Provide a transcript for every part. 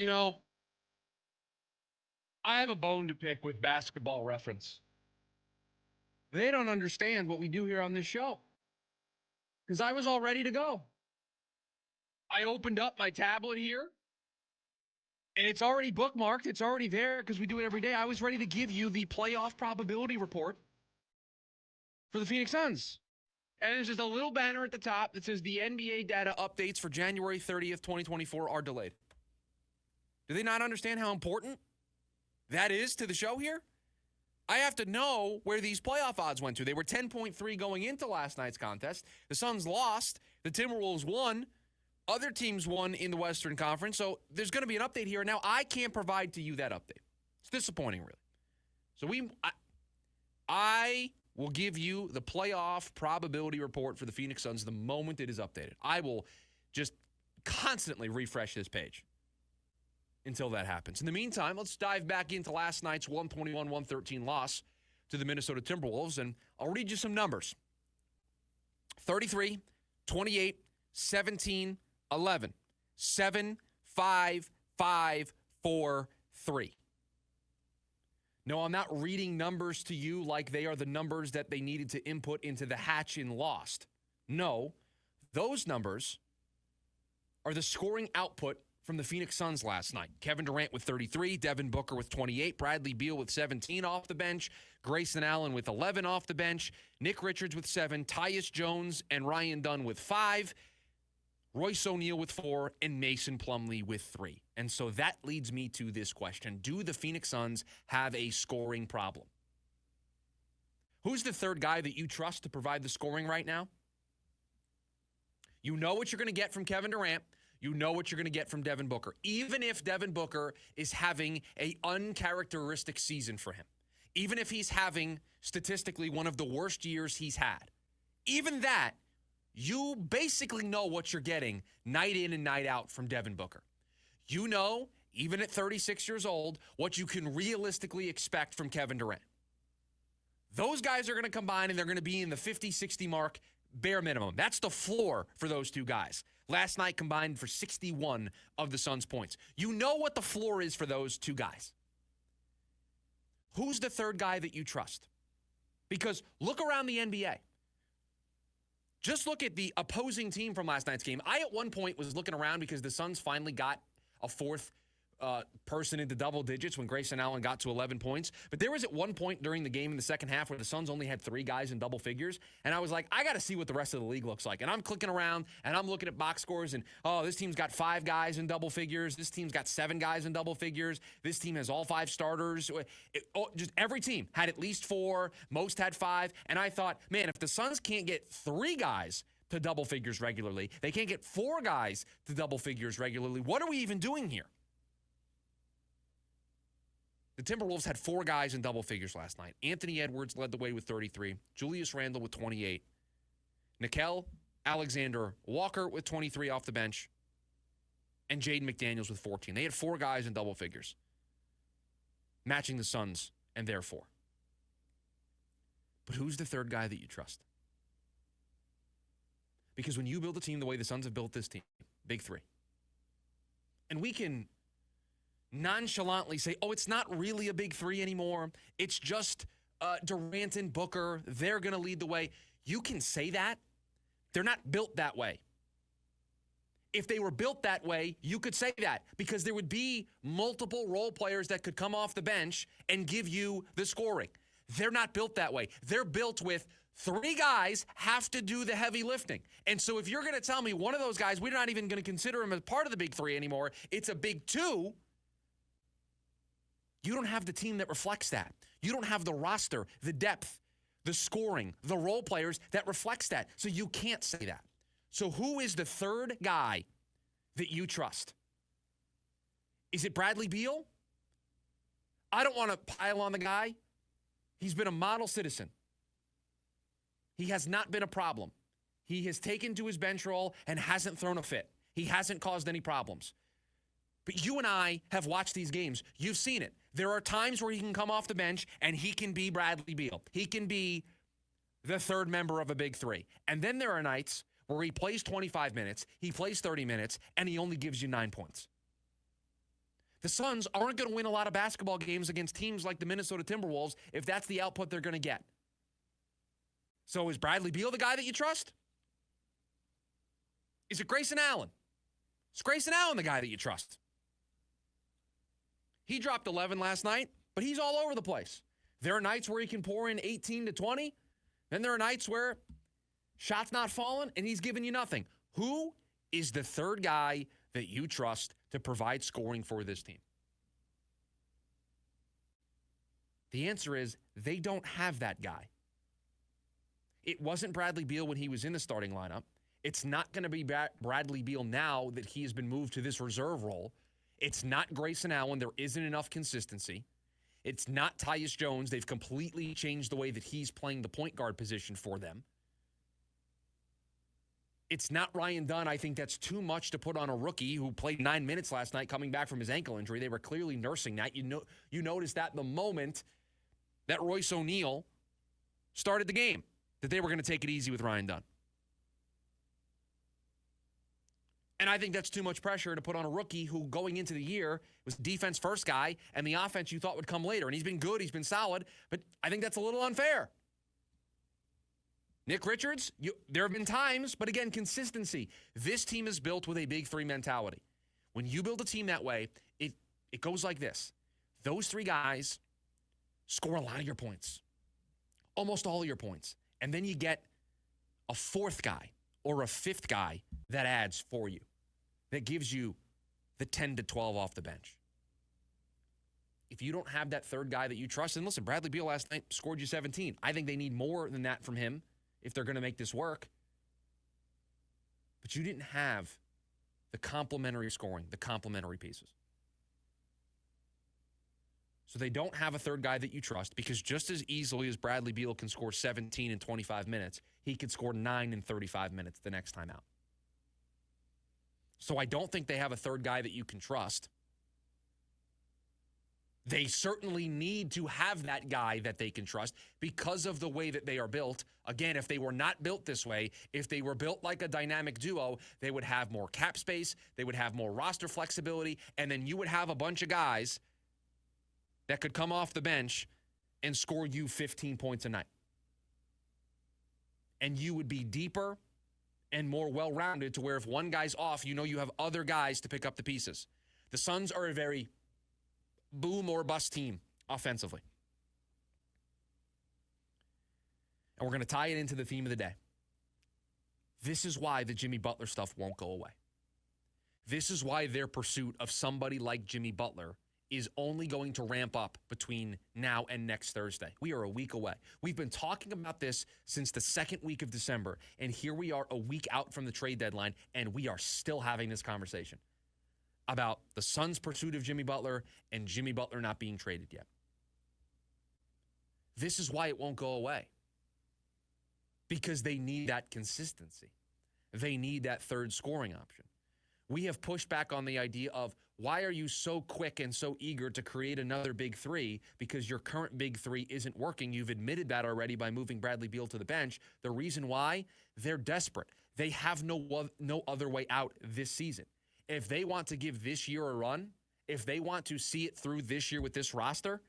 You know, I have a bone to pick with basketball reference. They don't understand what we do here on this show because I was all ready to go. I opened up my tablet here and it's already bookmarked. It's already there because we do it every day. I was ready to give you the playoff probability report for the Phoenix Suns. And there's just a little banner at the top that says the NBA data updates for January 30th, 2024 are delayed. Do they not understand how important that is to the show here? I have to know where these playoff odds went to. They were 10.3 going into last night's contest. The Suns lost. The Timberwolves won. Other teams won in the Western Conference. So there's going to be an update here. Now, I can't provide to you that update. It's disappointing, really. So I will give you the playoff probability report for the Phoenix Suns the moment it is updated. I will just constantly refresh this page until that happens. In the meantime, let's dive back into last night's 121-113 loss to the Minnesota Timberwolves, and I'll read you some numbers. 33, 28, 17, 11, 7, 5, 5, 4, 3. No, I'm not reading numbers to you like they are the numbers that they needed to input into the hatch in Lost. No, those numbers are the scoring output from the Phoenix Suns last night. Kevin Durant with 33, Devin Booker with 28, Bradley Beal with 17 off the bench, Grayson Allen with 11 off the bench, Nick Richards with 7, Tyus Jones and Ryan Dunn with 5, Royce O'Neal with 4, and Mason Plumlee with 3. And so that leads me to this question. Do the Phoenix Suns have a scoring problem? Who's the third guy that you trust to provide the scoring right now? You know what you're going to get from Kevin Durant. You know what you're going to get from Devin Booker. Even if Devin Booker is having an uncharacteristic season for him, even if he's having statistically one of the worst years he's had, even that, you basically know what you're getting night in and night out from Devin Booker. You know, even at 36 years old, what you can realistically expect from Kevin Durant. Those guys are going to combine and they're going to be in the 50-60 mark bare minimum. That's the floor for those two guys. Last night combined for 61 of the Suns' points. You know what the floor is for those two guys. Who's the third guy that you trust? Because look around the NBA. Just look at the opposing team from last night's game. I, at one point, was looking around because the Suns finally got a fourth person into double digits when Grayson Allen got to 11 points. But there was at one point during the game in the second half where the Suns only had 3 guys in double figures. And I was like, I got to see what the rest of the league looks like. And I'm clicking around and I'm looking at box scores and, oh, this team's got 5 guys in double figures. This team's got 7 guys in double figures. This team has all 5 starters. Just every team had at least 4. Most had 5. And I thought, man, if the Suns can't get 3 guys to double figures regularly, they can't get 4 guys to double figures regularly, what are we even doing here? The Timberwolves had 4 guys in double figures last night. Anthony Edwards led the way with 33. Julius Randle with 28. Nickeil Alexander-Walker with 23 off the bench. And Jaden McDaniels with 14. They had 4 guys in double figures, matching the Suns and their 4. But who's the third guy that you trust? Because when you build a team the way the Suns have built this team, big 3, and we can nonchalantly say, oh, it's not really a big 3 anymore. It's just Durant and Booker. They're going to lead the way. You can say that. They're not built that way. If they were built that way, you could say that because there would be multiple role players that could come off the bench and give you the scoring. They're not built that way. They're built with 3 guys have to do the heavy lifting. And so if you're going to tell me one of those guys, we're not even going to consider him as part of the big 3 anymore, it's a big 2, you don't have the team that reflects that. You don't have the roster, the depth, the scoring, the role players that reflects that. So you can't say that. So who is the third guy that you trust? Is it Bradley Beal? I don't want to pile on the guy. He's been a model citizen. He has not been a problem. He has taken to his bench role and hasn't thrown a fit. He hasn't caused any problems. But you and I have watched these games. You've seen it. There are times where he can come off the bench and he can be Bradley Beal. He can be the third member of a big 3. And then there are nights where he plays 25 minutes, he plays 30 minutes, and he only gives you 9 points. The Suns aren't going to win a lot of basketball games against teams like the Minnesota Timberwolves if that's the output they're going to get. So is Bradley Beal the guy that you trust? Is it Grayson Allen? Is Grayson Allen the guy that you trust? He dropped 11 last night, but he's all over the place. There are nights where he can pour in 18 to 20. Then there are nights where shots not falling and he's giving you nothing. Who is the third guy that you trust to provide scoring for this team? The answer is they don't have that guy. It wasn't Bradley Beal when he was in the starting lineup. It's not going to be Bradley Beal now that he has been moved to this reserve role. It's not Grayson Allen. There isn't enough consistency. It's not Tyus Jones. They've completely changed the way that he's playing the point guard position for them. It's not Ryan Dunn. I think that's too much to put on a rookie who played 9 minutes last night coming back from his ankle injury. They were clearly nursing that. You noticed that the moment that Royce O'Neal started the game, that they were going to take it easy with Ryan Dunn. And I think that's too much pressure to put on a rookie who, going into the year, was defense first guy, and the offense you thought would come later. And he's been good, he's been solid, but I think that's a little unfair. Nick Richards, there have been times, but again, consistency. This team is built with a big three mentality. When you build a team that way, it goes like this. Those three guys score a lot of your points, almost all of your points. And then you get a fourth guy or a fifth guy that adds for you, that gives you the 10 to 12 off the bench. If you don't have that third guy that you trust, and listen, Bradley Beal last night scored you 17. I think they need more than that from him if they're going to make this work. But you didn't have the complementary scoring, the complementary pieces. So they don't have a third guy that you trust, because just as easily as Bradley Beal can score 17 in 25 minutes, he could score 9 in 35 minutes the next time out. So I don't think they have a third guy that you can trust. They certainly need to have that guy that they can trust because of the way that they are built. Again, if they were not built this way, if they were built like a dynamic duo, they would have more cap space, they would have more roster flexibility, and then you would have a bunch of guys that could come off the bench and score you 15 points a night. And you would be deeper and more well-rounded to where if one guy's off, you know you have other guys to pick up the pieces. The Suns are a very boom or bust team offensively. And we're going to tie it into the theme of the day. This is why the Jimmy Butler stuff won't go away. This is why their pursuit of somebody like Jimmy Butler is only going to ramp up between now and next Thursday. We are a week away. We've been talking about this since the second week of December, and here we are a week out from the trade deadline, and we are still having this conversation about the Suns' pursuit of Jimmy Butler and Jimmy Butler not being traded yet. This is why it won't go away. Because they need that consistency. They need that third scoring option. We have pushed back on the idea of, why are you so quick and so eager to create another big three? Because your current big three isn't working. You've admitted that already by moving Bradley Beal to the bench. The reason why? They're desperate. They have no other way out this season. If they want to give this year a run, if they want to see it through this year with this roster,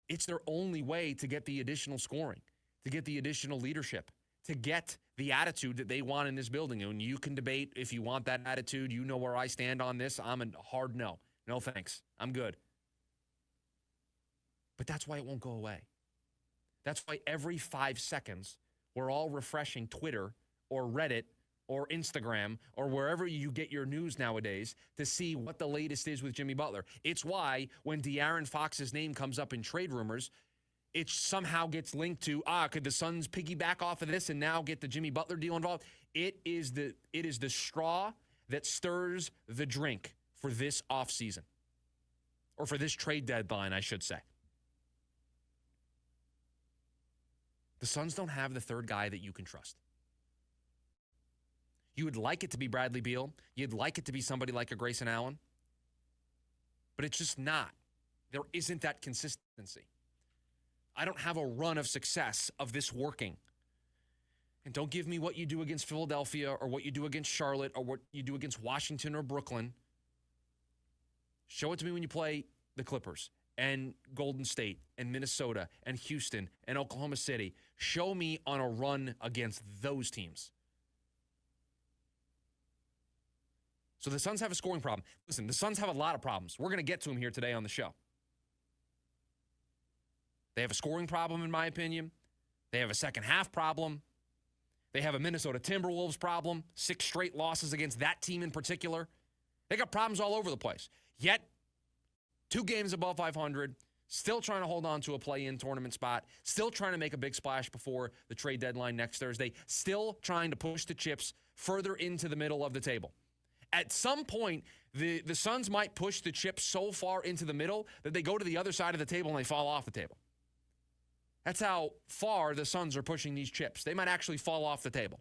it's their only way to get the additional scoring, to get the additional leadership, to get the attitude that they want in this building. And you can debate if you want that attitude. You know where I stand on this. I'm a hard no. No thanks. I'm good. But that's why it won't go away. That's why every 5 seconds we're all refreshing Twitter or Reddit or Instagram or wherever you get your news nowadays to see what the latest is with Jimmy Butler. It's why when De'Aaron Fox's name comes up in trade rumors, it somehow gets linked to, could the Suns piggyback off of this and now get the Jimmy Butler deal involved? It is the straw that stirs the drink for this offseason, or for this trade deadline, I should say. The Suns don't have the third guy that you can trust. You would like it to be Bradley Beal. You'd like it to be somebody like a Grayson Allen. But it's just not. There isn't that consistency. I don't have a run of success of this working. And don't give me what you do against Philadelphia or what you do against Charlotte or what you do against Washington or Brooklyn. Show it to me when you play the Clippers and Golden State and Minnesota and Houston and Oklahoma City. Show me on a run against those teams. So the Suns have a scoring problem. Listen, the Suns have a lot of problems. We're going to get to them here today on the show. They have a scoring problem, in my opinion. They have a second half problem. They have a Minnesota Timberwolves problem. 6 straight losses against that team in particular. They got problems all over the place. Yet, 2 games above 500, still trying to hold on to a play-in tournament spot, still trying to make a big splash before the trade deadline next Thursday, still trying to push the chips further into the middle of the table. At some point, the Suns might push the chips so far into the middle that they go to the other side of the table and they fall off the table. That's how far the Suns are pushing these chips. They might actually fall off the table.